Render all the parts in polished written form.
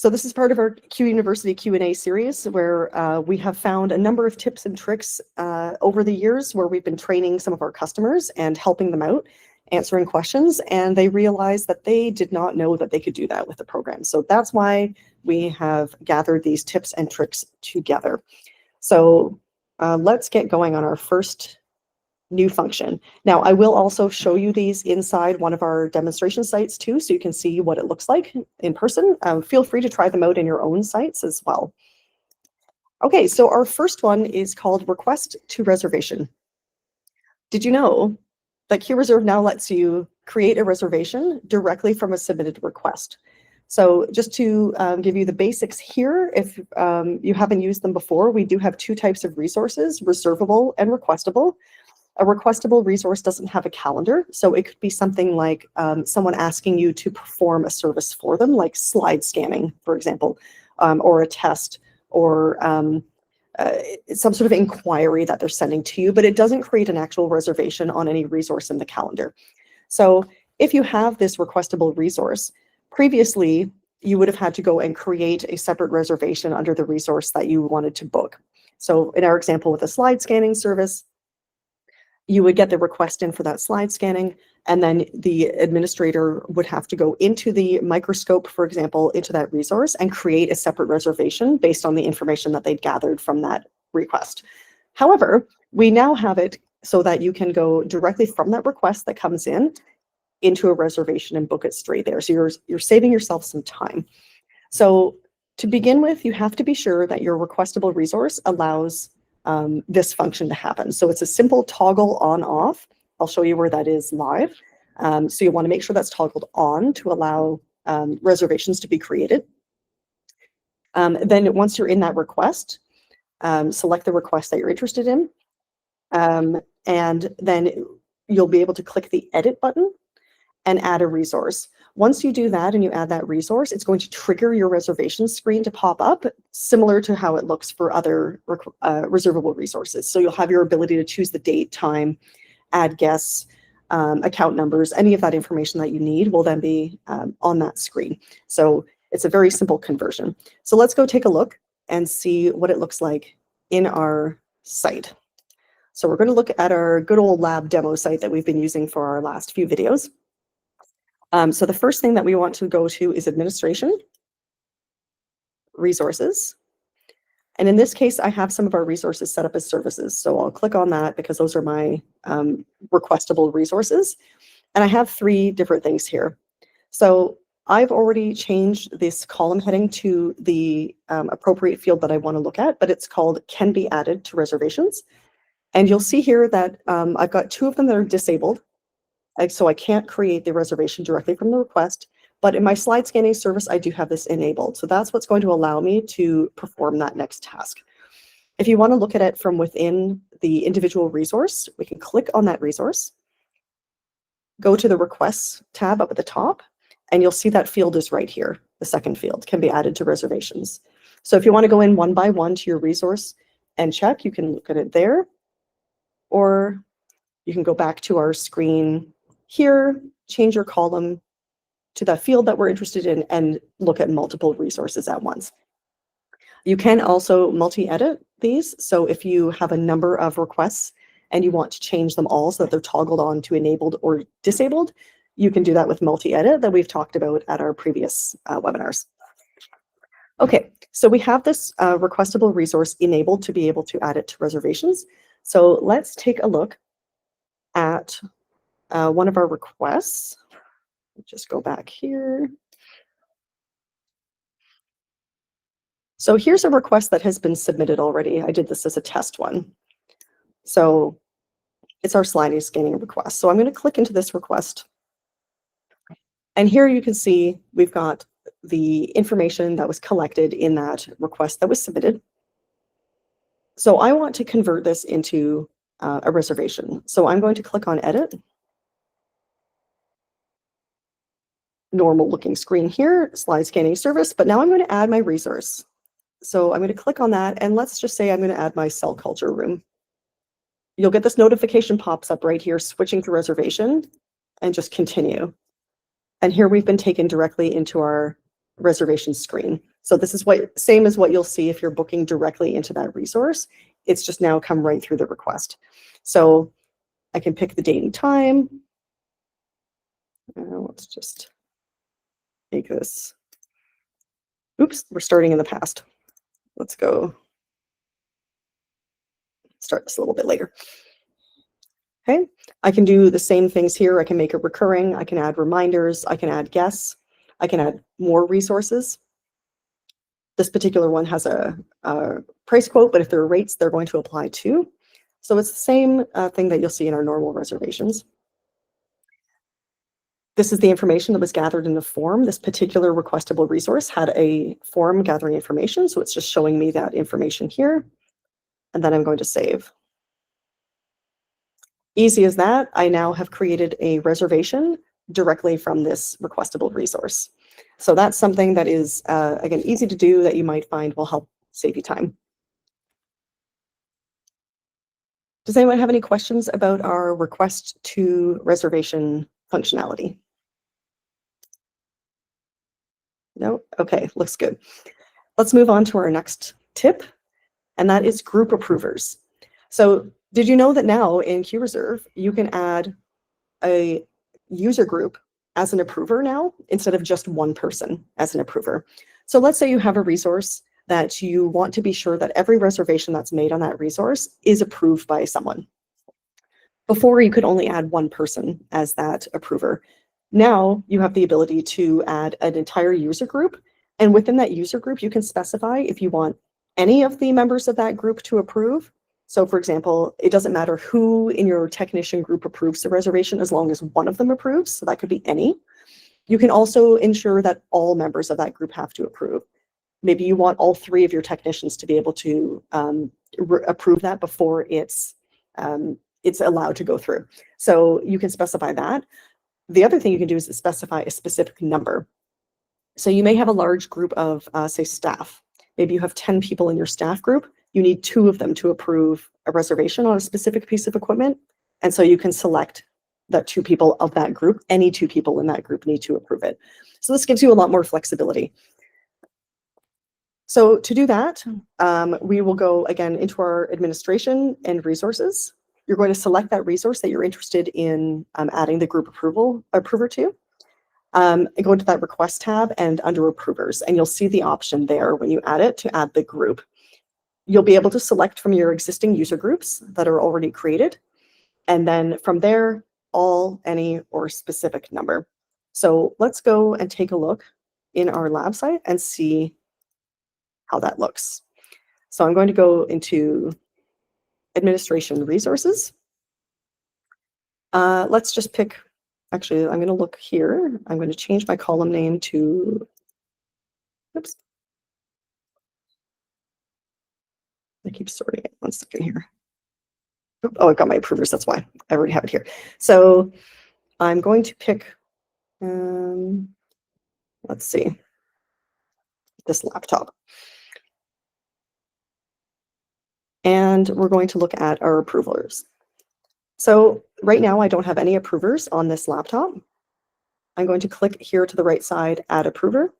So this is part of our QUniversity Q&A series where we have found a number of tips and tricks over the years where we've been training some of our customers and helping them out, answering questions, and they realized that they did not know that they could do that with the program. So that's why we have gathered these tips and tricks together. So let's get going on our first new function. Now, I will also show you these inside one of our demonstration sites too, so you can see what it looks like in person. Feel free to try them out in your own sites as well. Okay, so our first one is called Request to Reservation. Did you know that QReserve now lets you create a reservation directly from a submitted request? So just to give you the basics here, if you haven't used them before, we do have two types of resources, reservable and requestable. A requestable resource doesn't have a calendar, so it could be something like someone asking you to perform a service for them, like slide scanning, for example, or a test, or some sort of inquiry that they're sending to you, but it doesn't create an actual reservation on any resource in the calendar. So if you have this requestable resource, previously you would have had to go and create a separate reservation under the resource that you wanted to book. So in our example with a slide scanning service, you would get the request in for that slide scanning, and then the administrator would have to go into the microscope, for example, into that resource and create a separate reservation based on the information that they'd gathered from that request. However, we now have it so that you can go directly from that request that comes in into a reservation and book it straight there. So you're saving yourself some time. So to begin with, you have to be sure that your requestable resource allows this function to happen. So it's a simple toggle on off. I'll show you where that is live. So you want to make sure that's toggled on to allow reservations to be created. Then once you're in that request, select the request that you're interested in. And then you'll be able to click the edit button and add a resource. Once you do that and you add that resource, it's going to trigger your reservation screen to pop up, similar to how it looks for other reservable resources. So you'll have your ability to choose the date, time, add guests, account numbers, any of that information that you need will then be on that screen. So it's a very simple conversion. So let's go take a look and see what it looks like in our site. So we're going to look at our good old lab demo site that we've been using for our last few videos. So the first thing that we want to go to is administration, resources. And in this case, I have some of our resources set up as services. So I'll click on that because those are my requestable resources. And I have three different things here. So I've already changed this column heading to the appropriate field that I want to look at, but it's called can be added to reservations. And you'll see here that I've got two of them that are disabled. So I can't create the reservation directly from the request, but in my slide scanning service, I do have this enabled. So that's what's going to allow me to perform that next task. If you want to look at it from within the individual resource, we can click on that resource, go to the requests tab up at the top, and you'll see that field is right here. The second field can be added to reservations. So if you want to go in one by one to your resource and check, you can look at it there, or you can go back to our screen here, change your column to the field that we're interested in, and look at multiple resources at once. You can also multi-edit these. So if you have a number of requests and you want to change them all so that they're toggled on to enabled or disabled, you can do that with multi-edit that we've talked about at our previous webinars. Okay, so we have this requestable resource enabled to be able to add it to reservations. So let's take a look at one of our requests. Just go back here. So here's a request that has been submitted already. I did this as a test one. So it's our sliding scanning request. So I'm going to click into this request. And here you can see we've got the information that was collected in that request that was submitted. So I want to convert this into a reservation. So I'm going to click on edit. Normal looking screen here, slide scanning service, but now I'm going to add my resource. So I'm going to click on that, and let's just say I'm going to add my cell culture room. You'll get this notification pops up right here, switching to reservation, and just continue. And here we've been taken directly into our reservation screen. So this is same as what you'll see if you're booking directly into that resource. It's just now come right through the request. So I can pick the date and time. Let's just make this. Oops, we're starting in the past. Let's go start this a little bit later. Okay, I can do the same things here. I can make it recurring. I can add reminders. I can add guests. I can add more resources. This particular one has a price quote, but if there are rates, they're going to apply too. So it's the same thing that you'll see in our normal reservations. This is the information that was gathered in the form. This particular requestable resource had a form gathering information, so it's just showing me that information here. And then I'm going to save. Easy as that. I now have created a reservation directly from this requestable resource. So that's something that is, again, easy to do that you might find will help save you time. Does anyone have any questions about our request to reservation functionality? No? Okay, looks good. Let's move on to our next tip, and that is group approvers. So did you know that now in QReserve, you can add a user group as an approver now, instead of just one person as an approver? So let's say you have a resource that you want to be sure that every reservation that's made on that resource is approved by someone. Before, you could only add one person as that approver. Now you have the ability to add an entire user group, and within that user group, you can specify if you want any of the members of that group to approve. So for example, it doesn't matter who in your technician group approves the reservation as long as one of them approves, so that could be any. You can also ensure that all members of that group have to approve. Maybe you want all 3 of your technicians to be able to approve that before it's allowed to go through. So you can specify that. The other thing you can do is specify a specific number. So you may have a large group of, say, staff. Maybe you have 10 people in your staff group. You need 2 of them to approve a reservation on a specific piece of equipment. And so you can select that 2 people of that group. Any 2 people in that group need to approve it. So this gives you a lot more flexibility. So to do that, we will go again into our administration and resources. You're going to select that resource that you're interested in adding the group approver to. Go into that request tab and under approvers, and you'll see the option there when you add it to add the group. You'll be able to select from your existing user groups that are already created. And then from there, all, any, or specific number. So let's go and take a look in our lab site and see how that looks. So I'm going to go into administration resources. Let's just pick, actually, I'm going to look here. I'm going to change my column name to, oops. I keep sorting it. 1 second here. Oh, I've got my approvers. That's why I already have it here. So I'm going to pick, let's see, this laptop. And we're going to look at our approvers. So right now, I don't have any approvers on this laptop. I'm going to click here to the right side, add approver.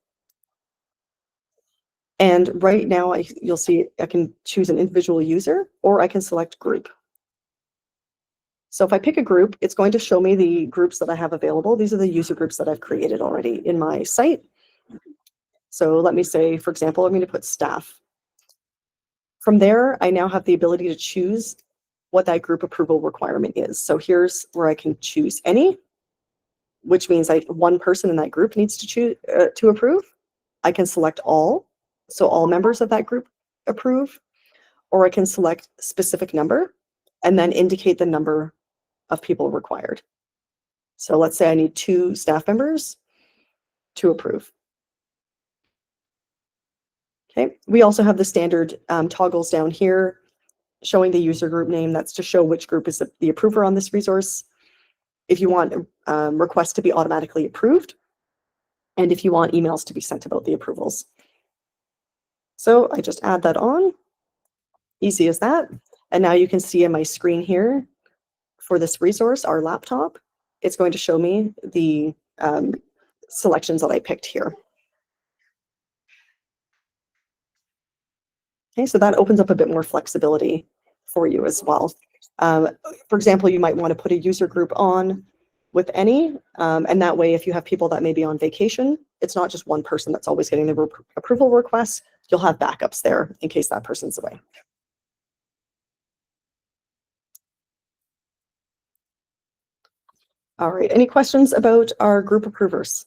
And right now, you'll see I can choose an individual user, or I can select group. So if I pick a group, it's going to show me the groups that I have available. These are the user groups that I've created already in my site. So let me say, for example, I'm going to put staff. From there, I now have the ability to choose what that group approval requirement is. So here's where I can choose any, which means one person in that group needs to choose to approve. I can select all, so all members of that group approve, or I can select specific number and then indicate the number of people required. So let's say I need 2 staff members to approve. Okay, we also have the standard toggles down here showing the user group name. That's to show which group is the approver on this resource. If you want requests to be automatically approved, and if you want emails to be sent about the approvals. So I just add that on. Easy as that. And now you can see in my screen here for this resource, our laptop, it's going to show me the selections that I picked here. Okay, so that opens up a bit more flexibility for you as well. For example, you might want to put a user group on with any, and that way, if you have people that may be on vacation, it's not just one person that's always getting the approval requests. You'll have backups there in case that person's away. All right, any questions about our group approvers?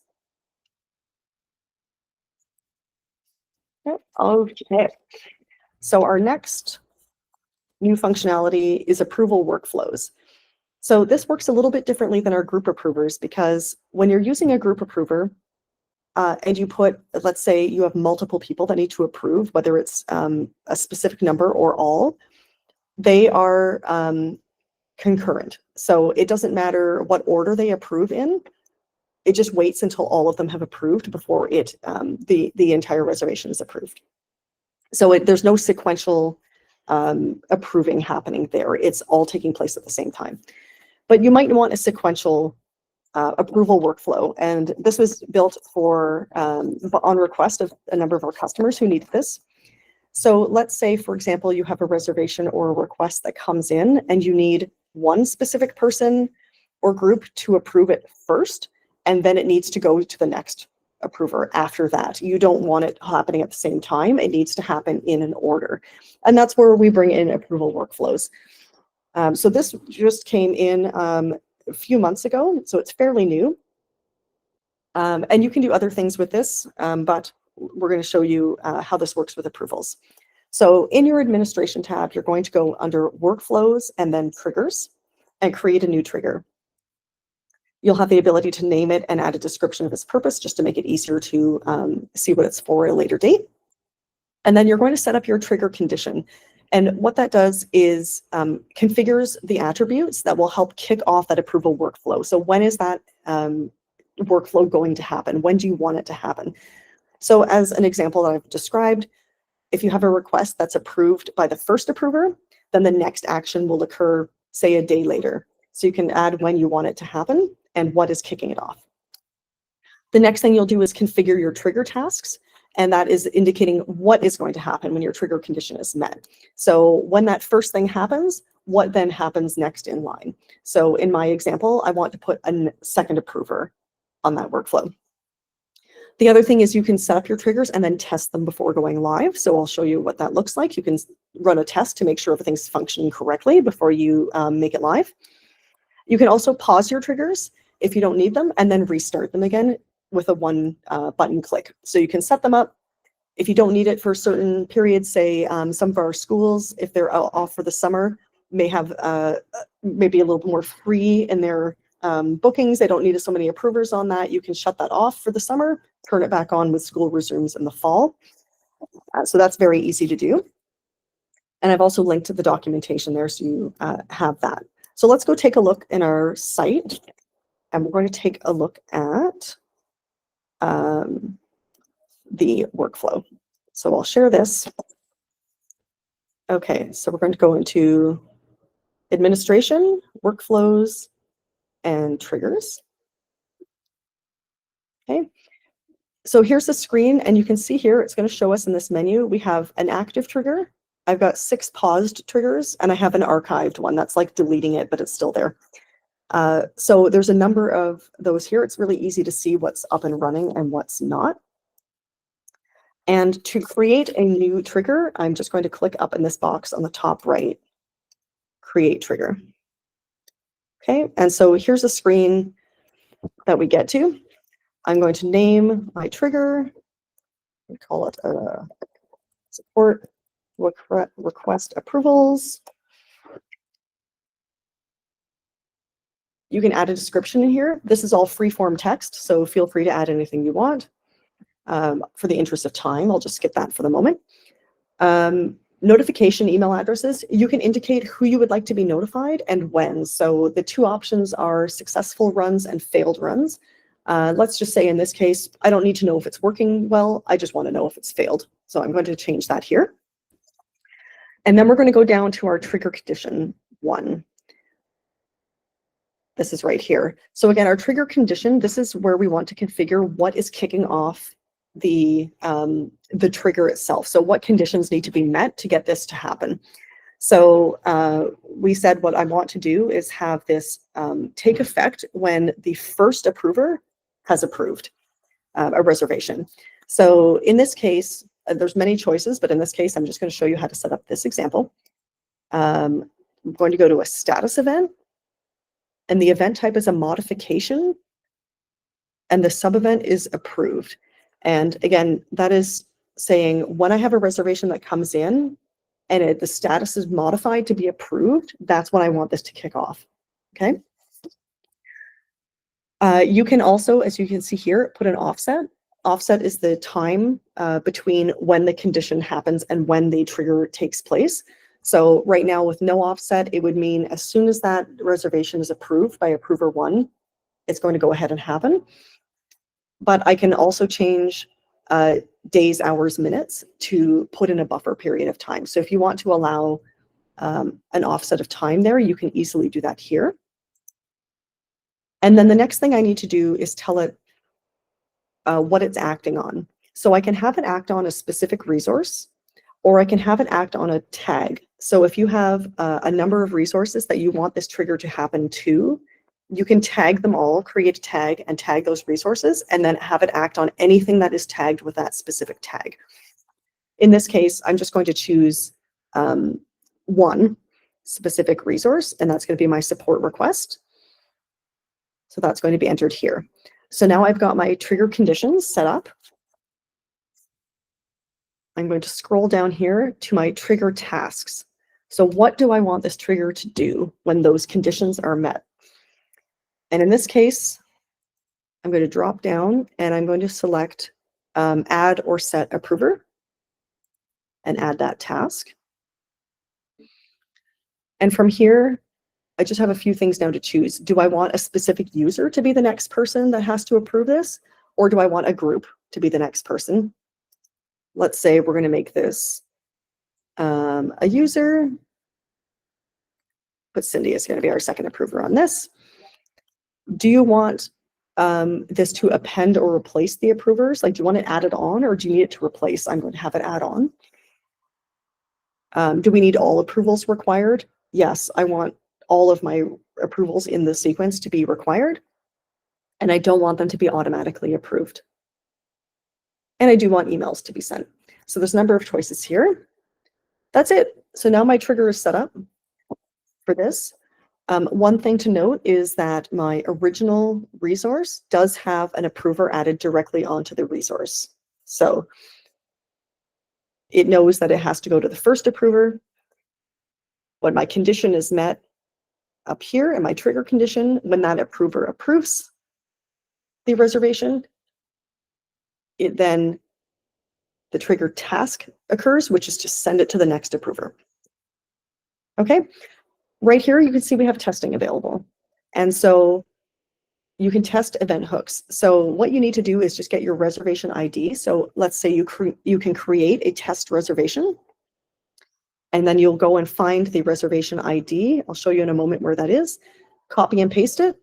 Okay, so our next new functionality is approval workflows. So this works a little bit differently than our group approvers, because when you're using a group approver, and you put, let's say you have multiple people that need to approve, whether it's a specific number or all, they are concurrent. So it doesn't matter what order they approve in, it just waits until all of them have approved before the entire reservation is approved. So there's no sequential approving happening there. It's all taking place at the same time. But you might want a sequential approval workflow. And this was built for on request of a number of our customers who needed this. So let's say, for example, you have a reservation or a request that comes in and you need one specific person or group to approve it first, and then it needs to go to the next approver after that. You don't want it happening at the same time. It needs to happen in an order. And that's where we bring in approval workflows. So this just came in a few months ago, so it's fairly new. And you can do other things with this, but we're going to show you how this works with approvals. So in your administration tab, you're going to go under workflows and then triggers and create a new trigger. You'll have the ability to name it and add a description of its purpose just to make it easier to see what it's for at a later date. And then you're going to set up your trigger condition. And what that does is configures the attributes that will help kick off that approval workflow. So when is that workflow going to happen? When do you want it to happen? So as an example that I've described, if you have a request that's approved by the first approver, then the next action will occur, say, a day later. So you can add when you want it to happen and what is kicking it off. The next thing you'll do is configure your trigger tasks. And that is indicating what is going to happen when your trigger condition is met. So when that first thing happens, what then happens next in line? So in my example, I want to put a second approver on that workflow. The other thing is you can set up your triggers and then test them before going live. So I'll show you what that looks like. You can run a test to make sure everything's functioning correctly before you make it live. You can also pause your triggers if you don't need them and then restart them again with a one button click. So you can set them up. If you don't need it for certain periods, say some of our schools, if they're off for the summer, may have maybe a little more free in their bookings. They don't need so many approvers on that. You can shut that off for the summer, turn it back on with school resumes in the fall. So that's very easy to do. And I've also linked to the documentation there so you have that. So let's go take a look in our site. And we're going to take a look at the workflow. So I'll share this. Okay, so we're going to go into administration, workflows, and triggers. Okay, so here's the screen, and you can see here it's going to show us in this menu. We have an active trigger. I've got 6 paused triggers, and I have an archived one that's like deleting it, but it's still there. So there's a number of those here. It's really easy to see what's up and running and what's not. And to create a new trigger, I'm just going to click up in this box on the top right, create trigger. Okay, and so here's a screen that we get to. I'm going to name my trigger, we call it support request approvals. You can add a description in here. This is all free form text, so feel free to add anything you want. For the interest of time, I'll just skip that for the moment. Notification email addresses, you can indicate who you would like to be notified and when. So the 2 options are successful runs and failed runs. Let's just say in this case, I don't need to know if it's working well. I just want to know if it's failed. So I'm going to change that here. And then we're going to go down to our trigger condition 1. This is right here. So again, our trigger condition, this is where we want to configure what is kicking off the trigger itself. So what conditions need to be met to get this to happen? So we said what I want to do is have this take effect when the first approver has approved a reservation. So in this case, there's many choices, but in this case, I'm just going to show you how to set up this example. I'm going to go to a status event, and the event type is a modification, and the sub-event is approved. And again, that is saying when I have a reservation that comes in and the status is modified to be approved, that's when I want this to kick off, okay? You can also, as you can see here, put an offset. Offset is the time between when the condition happens and when the trigger takes place. So right now with no offset, it would mean as soon as that reservation is approved by approver 1, it's going to go ahead and happen. But I can also change days, hours, minutes to put in a buffer period of time. So if you want to allow an offset of time there, you can easily do that here. And then the next thing I need to do is tell it what it's acting on. So I can have it act on a specific resource, or I can have it act on a tag. So if you have a number of resources that you want this trigger to happen to, you can tag them all, create a tag and tag those resources, and then have it act on anything that is tagged with that specific tag. In this case, I'm just going to choose one specific resource, and that's going to be my support request. So that's going to be entered here. So now I've got my trigger conditions set up. I'm going to scroll down here to my trigger tasks. So what do I want this trigger to do when those conditions are met? And in this case, I'm going to drop down and I'm going to select add or set approver and add that task. And from here, I just have a few things now to choose. Do I want a specific user to be the next person that has to approve this? Or do I want a group to be the next person? Let's say we're going to make this a user, but Cindy is going to be our second approver on this. Do you want this to append or replace the approvers? Like, do you want it added on, or do you need it to replace? I'm going to have it add on. Do we need all approvals required? Yes, I want all of my approvals in the sequence to be required, and I don't want them to be automatically approved. And I do want emails to be sent. So there's a number of choices here. That's it. So now my trigger is set up for this. One thing to note is that my original resource does have an approver added directly onto the resource. So it knows that it has to go to the first approver. When my condition is met up here in my trigger condition, when that approver approves the reservation, then the trigger task occurs, which is to send it to the next approver. Okay. Right here, you can see we have testing available. And so you can test event hooks. So what you need to do is just get your reservation ID. So let's say you can create a test reservation, and then you'll go and find the reservation ID. I'll show you in a moment where that is. Copy and paste it,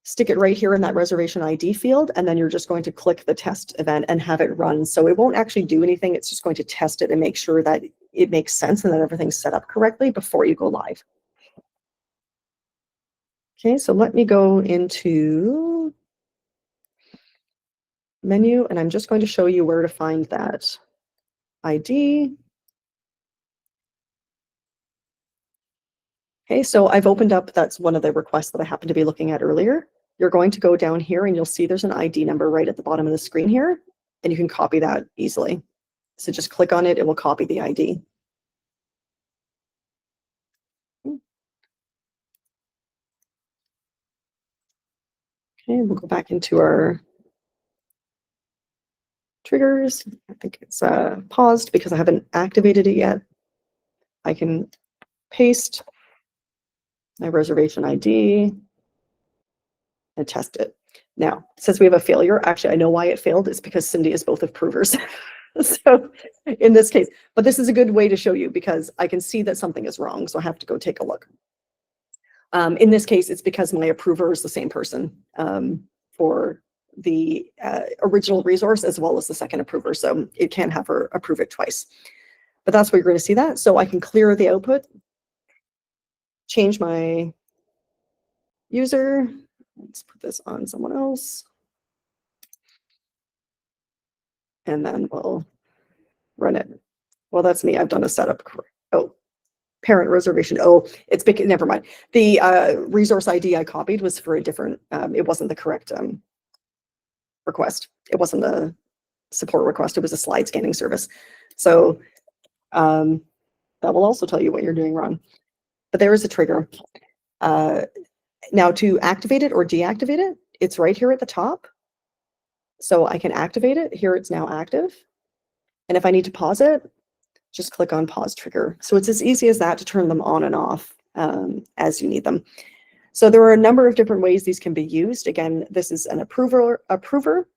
stick it right here in that reservation ID field, and then you're just going to click the test event and have it run. So it won't actually do anything. It's just going to test it and make sure that it makes sense and that everything's set up correctly before you go live. Okay, so let me go into menu, and I'm just going to show you where to find that ID. Okay, so I've opened up, that's one of the requests that I happened to be looking at earlier. You're going to go down here and you'll see there's an ID number right at the bottom of the screen here, and you can copy that easily. So just click on it, it will copy the ID. Okay, we'll go back into our triggers. I think it's paused because I haven't activated it yet. I can paste my reservation ID and test it. Now, since we have a failure, actually I know why it failed. It's because Cindy is both approvers. So in this case, but this is a good way to show you because I can see that something is wrong. So I have to go take a look. In this case, it's because my approver is the same person for the original resource as well as the second approver. So it can have her approve it twice. But that's where you're going to see that. So I can clear the output, change my user. Let's put this on someone else. And then we'll run it. Well, that's me. I've done a setup. Oh, parent reservation. Oh, it's big. Never mind. The resource ID I copied was for a different, it wasn't the correct request. It wasn't the support request. It was a slide scanning service. So that will also tell you what you're doing wrong. But there is a trigger. Now to activate it or deactivate it, it's right here at the top. So I can activate it. Here it's now active. And if I need to pause it, just click on pause trigger. So it's as easy as that to turn them on and off as you need them. So there are a number of different ways these can be used. Again, this is an approver,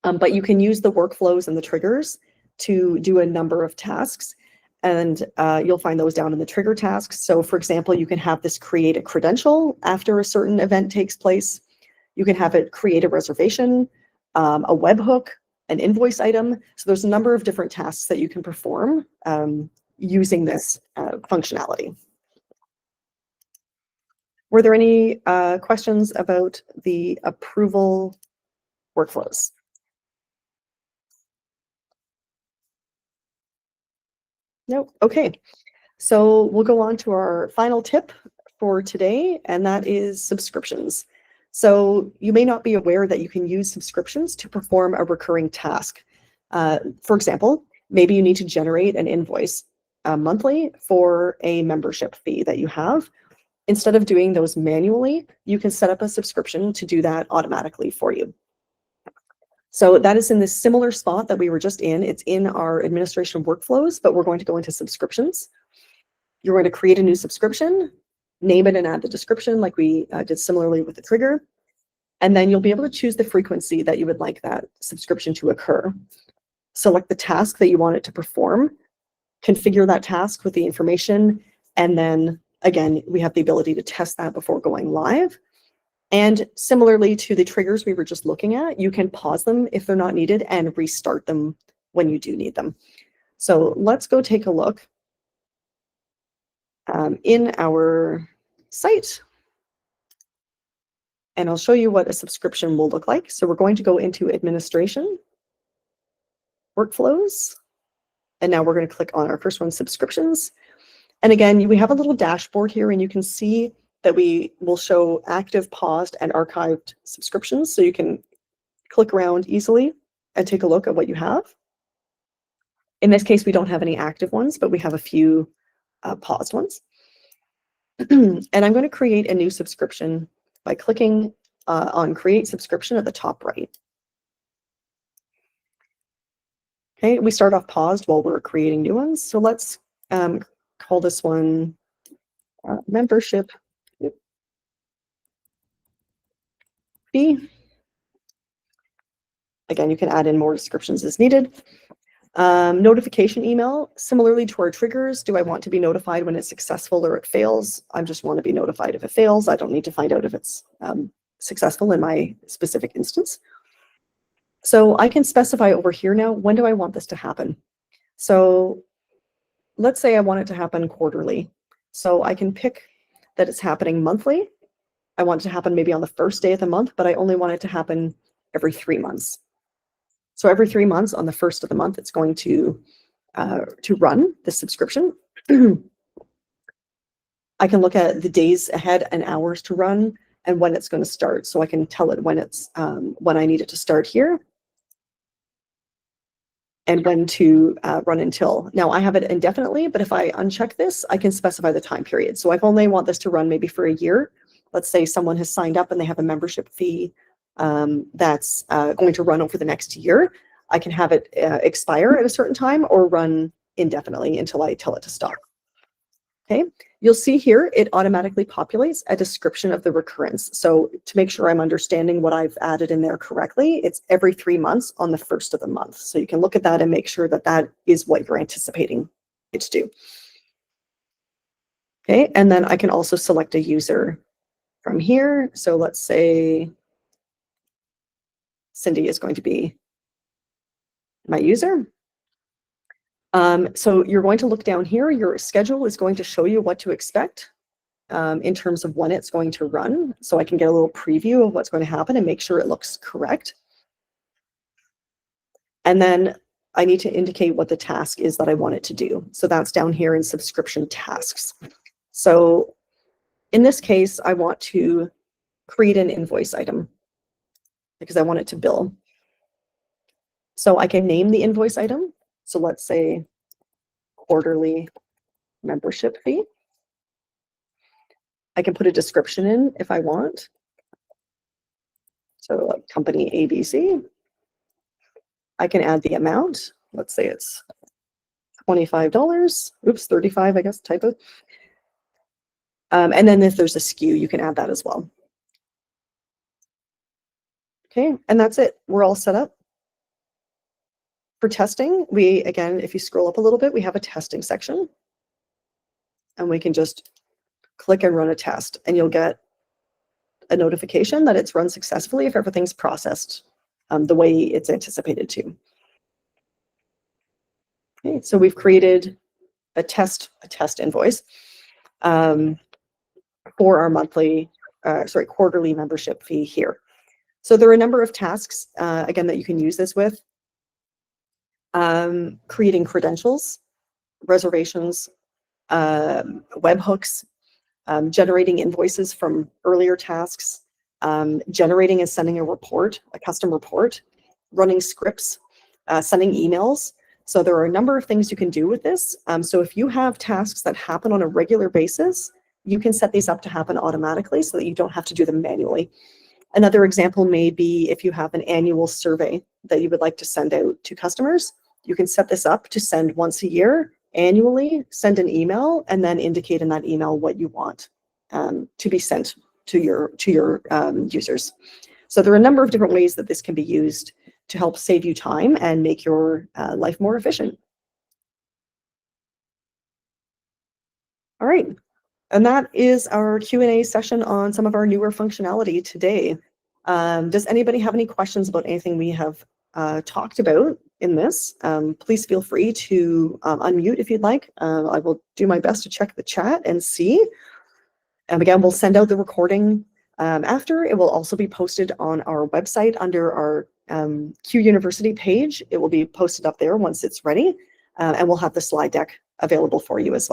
but you can use the workflows and the triggers to do a number of tasks. And you'll find those down in the trigger tasks. So for example, you can have this create a credential after a certain event takes place. You can have it create a reservation, a webhook, an invoice item. So there's a number of different tasks that you can perform using this functionality. Were there any questions about the approval workflows? Nope. Okay. So we'll go on to our final tip for today, and that is subscriptions. So you may not be aware that you can use subscriptions to perform a recurring task. For example, maybe you need to generate an invoice monthly for a membership fee that you have. Instead of doing those manually, you can set up a subscription to do that automatically for you. So that is in this similar spot that we were just in. It's in our administration workflows, but we're going to go into subscriptions. You're going to create a new subscription, name it and add the description like we did similarly with the trigger. And then you'll be able to choose the frequency that you would like that subscription to occur. Select the task that you want it to perform, configure that task with the information, and then again, we have the ability to test that before going live. And similarly to the triggers we were just looking at, you can pause them if they're not needed and restart them when you do need them. So let's go take a look in our site. And I'll show you what a subscription will look like. So we're going to go into administration, workflows, and now we're going to click on our first one, subscriptions. And again, we have a little dashboard here, and you can see that we will show active, paused, and archived subscriptions. So you can click around easily and take a look at what you have. In this case, we don't have any active ones, but we have a few paused ones. And I'm going to create a new subscription by clicking on Create Subscription at the top right. Okay, we start off paused while we're creating new ones. So let's call this one membership fee. Again, you can add in more descriptions as needed. Notification email, similarly to our triggers. Do I want to be notified when it's successful or it fails? I just want to be notified if it fails. I don't need to find out if it's successful in my specific instance. So I can specify over here now, when do I want this to happen? So let's say I want it to happen quarterly. So I can pick that it's happening monthly. I want it to happen maybe on the first day of the month, but I only want it to happen every 3 months. So every 3 months on the first of the month, it's going to run the subscription. I can look at the days ahead and hours to run and when it's going to start. So I can tell it when it's when I need it to start here and when to run until. Now I have it indefinitely, but if I uncheck this, I can specify the time period. So if only want this to run maybe for a year, let's say someone has signed up and they have a membership fee that's going to run over the next year, I can have it expire at a certain time or run indefinitely until I tell it to stop. Okay, you'll see here it automatically populates a description of the recurrence. So to make sure I'm understanding what I've added in there correctly, it's every 3 months on the first of the month. So you can look at that and make sure that that is what you're anticipating it to do. Okay, and then I can also select a user from here. So let's say Cindy is going to be my user. So you're going to look down here. Your schedule is going to show you what to expect in terms of when it's going to run. So I can get a little preview of what's going to happen and make sure it looks correct. And then I need to indicate what the task is that I want it to do. So that's down here in subscription tasks. So in this case, I want to create an invoice item because I want it to bill. So I can name the invoice item. So let's say quarterly membership fee. I can put a description in if I want. So like company ABC. I can add the amount. Let's say it's $25. Oops, 35, I guess, typo. And then if there's a SKU, you can add that as well. Okay, and that's it. We're all set up. For testing, again, if you scroll up a little bit, we have a testing section. And we can just click and run a test, and you'll get a notification that it's run successfully if everything's processed the way it's anticipated to. Okay, so we've created a test invoice for our quarterly membership fee here. So there are a number of tasks, again, that you can use this with. Creating credentials, reservations, webhooks, generating invoices from earlier tasks, generating and sending a report, a custom report, running scripts, sending emails. So there are a number of things you can do with this. So if you have tasks that happen on a regular basis, you can set these up to happen automatically so that you don't have to do them manually. Another example may be if you have an annual survey that you would like to send out to customers, you can set this up to send once a year, annually, send an email, and then indicate in that email what you want to be sent to your users. So there are a number of different ways that this can be used to help save you time and make your life more efficient. All right, and that is our Q&A session on some of our newer functionality today. Does anybody have any questions about anything we have talked about in this? Please feel free to unmute if you'd like. I will do my best to check the chat and see. And again, we'll send out the recording after. It will also be posted on our website under our QUniversity page. It will be posted up there once it's ready, and we'll have the slide deck available for you as well.